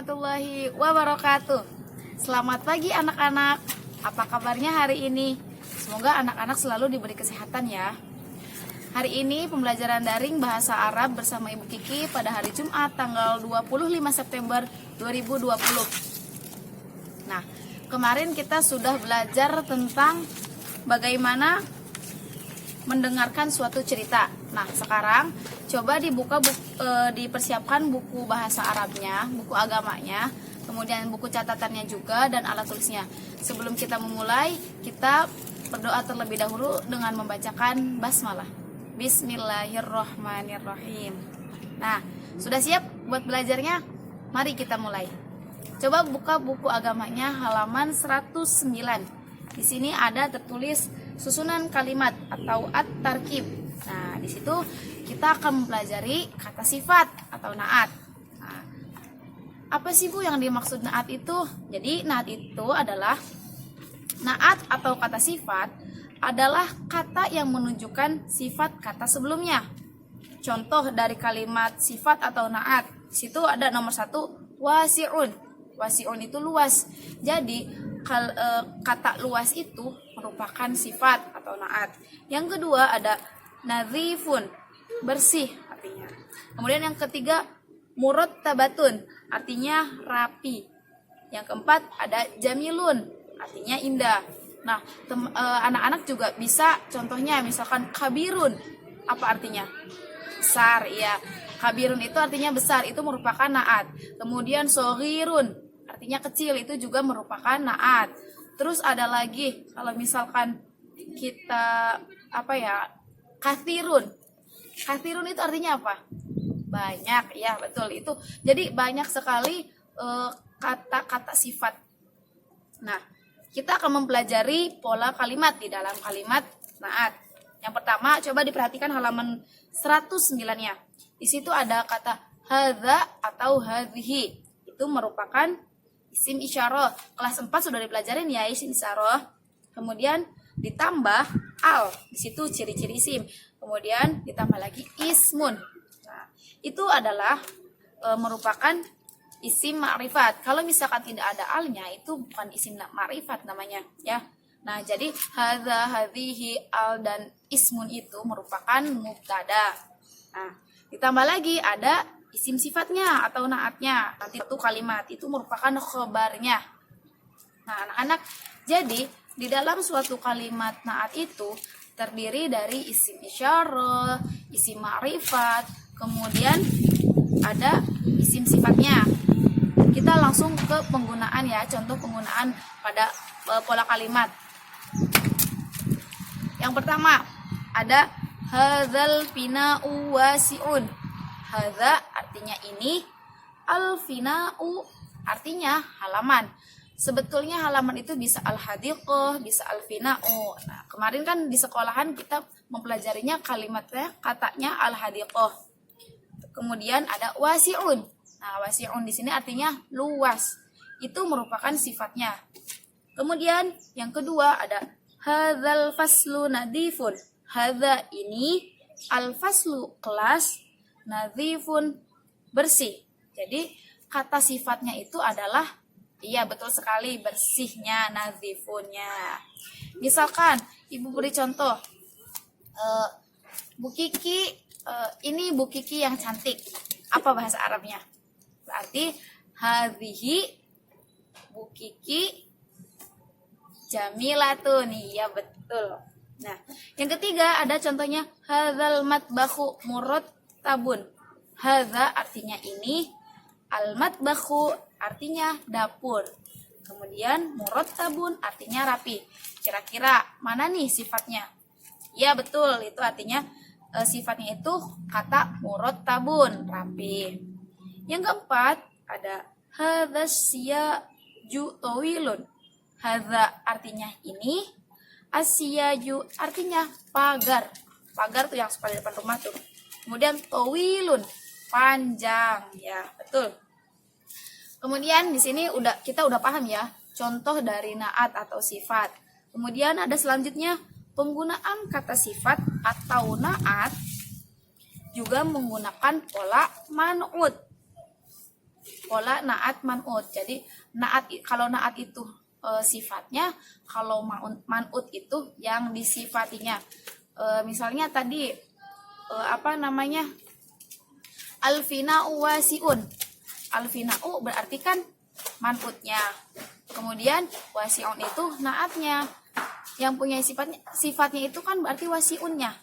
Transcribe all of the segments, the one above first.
warahmatullahi wabarakatuh. Selamat pagi anak-anak. Apa kabarnya hari ini? Semoga anak-anak selalu diberi kesehatan ya. Hari ini pembelajaran daring bahasa Arab bersama Ibu Kiki pada hari Jumat tanggal 25 September 2020. Nah, kemarin kita sudah belajar tentang bagaimana mendengarkan suatu cerita. Nah, sekarang coba dipersiapkan buku bahasa Arabnya, buku agamanya, kemudian buku catatannya juga dan alat tulisnya. Sebelum kita memulai, kita berdoa terlebih dahulu dengan membacakan basmalah. Bismillahirrohmanirrohim. Nah, sudah siap buat belajarnya? Mari kita mulai. Coba buka buku agamanya halaman 109. Di sini ada tertulis susunan kalimat atau at-tarkib. Nah, di situ kita akan mempelajari kata sifat atau naat. Nah, apa sih Bu yang dimaksud naat itu? Jadi naat itu adalah naat atau kata sifat adalah kata yang menunjukkan sifat kata sebelumnya. Contoh dari kalimat sifat atau naat, di situ ada nomor 1 wasi'un. Wasi'un itu luas. Jadi kata luas itu merupakan sifat atau naat. Yang kedua ada nadhifun, bersih artinya. Kemudian yang ketiga murattabatun, artinya rapi. Yang keempat ada jamilun, artinya indah. Nah, anak-anak juga bisa contohnya misalkan kabirun, apa artinya? Besar, ya. Kabirun itu artinya besar, itu merupakan naat. Kemudian soghirun, artinya kecil, itu juga merupakan naat. Terus ada lagi kalau misalkan kita kathirun. Kathirun itu artinya apa? Banyak, ya betul itu. Jadi banyak sekali kata-kata sifat. Nah, kita akan mempelajari pola kalimat di dalam kalimat naat. Yang pertama, coba diperhatikan halaman 109-nya. Di situ ada kata hadza atau hadhihi. Itu merupakan isim isyarah. Kelas 4 sudah dipelajarin ya isim isyarah. Kemudian ditambah al. Di situ ciri-ciri isim. Kemudian ditambah lagi ismun. Nah, itu adalah merupakan isim ma'rifat. Kalau misalkan tidak ada alnya, itu bukan isim ma'rifat namanya, ya. Nah, jadi hadza, hadhihi, al dan ismun itu merupakan mubtada. Nah, ditambah lagi ada isim sifatnya atau naatnya. Nanti satu kalimat itu merupakan khobarnya. Nah, anak-anak, jadi di dalam suatu kalimat naat itu terdiri dari isim isyarah, isim ma'rifat, kemudian ada isim sifatnya. Kita langsung ke penggunaan ya, contoh penggunaan pada pola kalimat. Yang pertama ada hadzal fina'u wasi'un. Hadza artinya ini, al fina'u artinya halaman. Sebetulnya halaman itu bisa al-hadiqah, bisa al-fina'u. Nah, kemarin kan di sekolahan kita mempelajarinya kalimatnya, katanya al-hadiqah. Kemudian ada wasi'un. Nah, wasi'un di sini artinya luas. Itu merupakan sifatnya. Kemudian yang kedua ada hadzal faslu nadifun. Hadza ini, al-faslu kelas, nadifun bersih. Jadi kata sifatnya itu adalah, iya betul sekali, bersihnya, nadhifunnya. Misalkan Ibu beri contoh, Bu Kiki, ini Bu Kiki yang cantik. Apa bahasa Arabnya? Berarti hadhihi Bu Kiki jamilatun. Iya betul. Nah, yang ketiga ada contohnya hadzal matbakhu murattabun. Hadza artinya ini, al matbakhu artinya dapur. Kemudian murattabun artinya rapi. Kira-kira mana nih sifatnya? Ya betul, itu artinya sifatnya itu kata murattabun, rapi. Yang keempat ada hadzas siyaju tawilun. Hadza artinya ini, asyaju artinya pagar. Pagar tuh yang sepadan depan rumah tuh. Kemudian tawilun, panjang, ya betul. Kemudian di sini kita udah paham ya contoh dari naat atau sifat. Kemudian ada selanjutnya penggunaan kata sifat atau naat juga menggunakan pola man'ut. pola naat man'ut. Jadi kalau naat itu sifatnya, kalau man'ut itu yang disifatinya. Misalnya tadi alfina'u wasi'un. Alfina'u berarti kan man'utnya. Kemudian wasi'un itu naatnya. Yang punya sifatnya itu kan berarti wasi'unnya,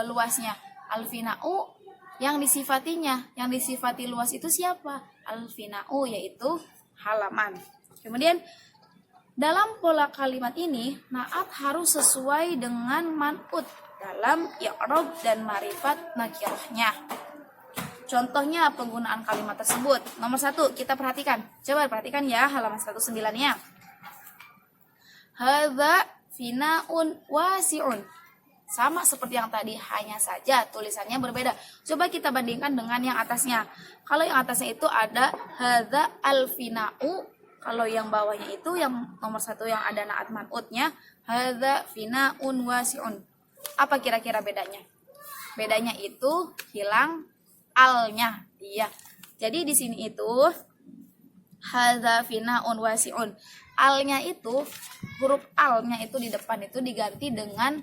luasnya. Alfina'u yang disifatinya, yang disifati luas itu siapa? Alfina'u, yaitu halaman. Kemudian dalam pola kalimat ini, naat harus sesuai dengan man'ut dalam i'rab dan ma'rifat nakirahnya. Contohnya penggunaan kalimat tersebut. Nomor 1, kita perhatikan. Coba perhatikan ya halaman 109-nya. Hadza fina'un wasi'un. Sama seperti yang tadi, hanya saja tulisannya berbeda. Coba kita bandingkan dengan yang atasnya. Kalau yang atasnya itu ada hadza alfina'u, kalau yang bawahnya itu yang nomor 1 yang ada naat man'utnya, hadza fina'un wasi'un. Apa kira-kira bedanya? Bedanya itu hilang alnya. Iya. Jadi di sini itu hadza fina'un wasi'un. Alnya itu, huruf alnya itu di depan itu diganti dengan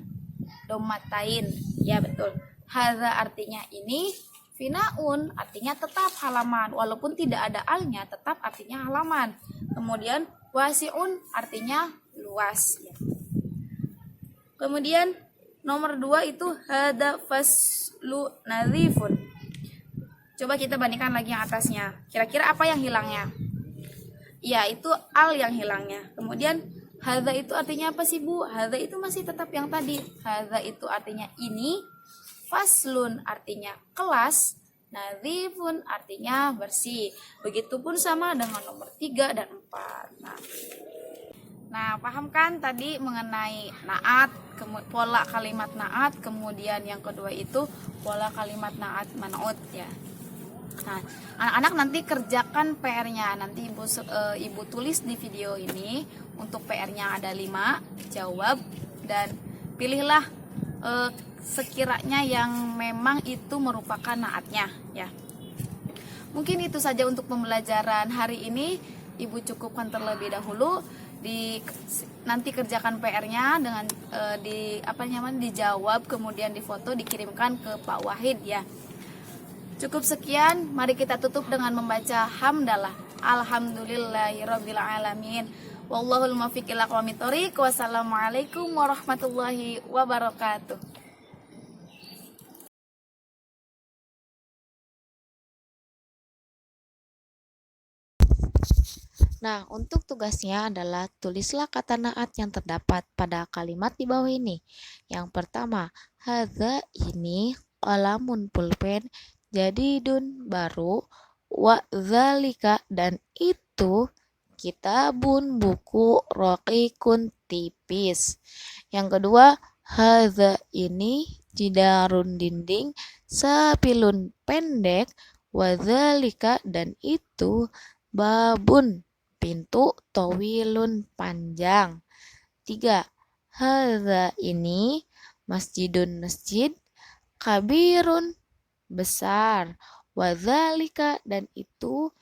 domatain. Ya betul. Hadza artinya ini, finaun artinya tetap halaman. Walaupun tidak ada alnya, tetap artinya halaman. Kemudian wasi'un artinya luas. Ya. Kemudian nomor 2 itu hadza faslu nadhifun. Coba kita bandingkan lagi yang atasnya. Kira-kira apa yang hilangnya? Ya, itu al yang hilangnya. Kemudian hadza itu artinya apa sih, Bu? Hadza itu masih tetap yang tadi. Hadza itu artinya ini, faslun artinya kelas, nadhifun artinya bersih. Begitupun sama dengan nomor 3 dan 4. Nah, paham kan tadi mengenai naat, pola kalimat naat, kemudian yang kedua itu pola kalimat naat man'ut ya. Nah, anak-anak nanti kerjakan PR-nya. Nanti ibu tulis di video ini. Untuk PR-nya ada 5, jawab dan pilihlah sekiranya yang memang itu merupakan naatnya ya. Mungkin itu saja untuk pembelajaran hari ini. Ibu cukupkan terlebih dahulu. Nanti kerjakan PR-nya dengan dijawab, kemudian difoto, dikirimkan ke Pak Wahid ya. Cukup sekian, mari kita tutup dengan membaca hamdalah. Alhamdulillahirabbil alamin. Wallahul muwaffiq ila aqwamit thoriq. Wassalamualaikum warahmatullahi wabarakatuh. Nah, untuk tugasnya adalah tulislah kata naat yang terdapat pada kalimat di bawah ini. Yang pertama, hadza ini qalamun pulpen jadidun baru, wa dzalika dan itu kitabun buku raqiqun tipis. Yang kedua, hadza ini jidarun dinding sapilun pendek, wa dzalika dan itu babun pintu towilun panjang. 3. Hadza ini masjidun masjid kabirun besar. Wadzalika dan itu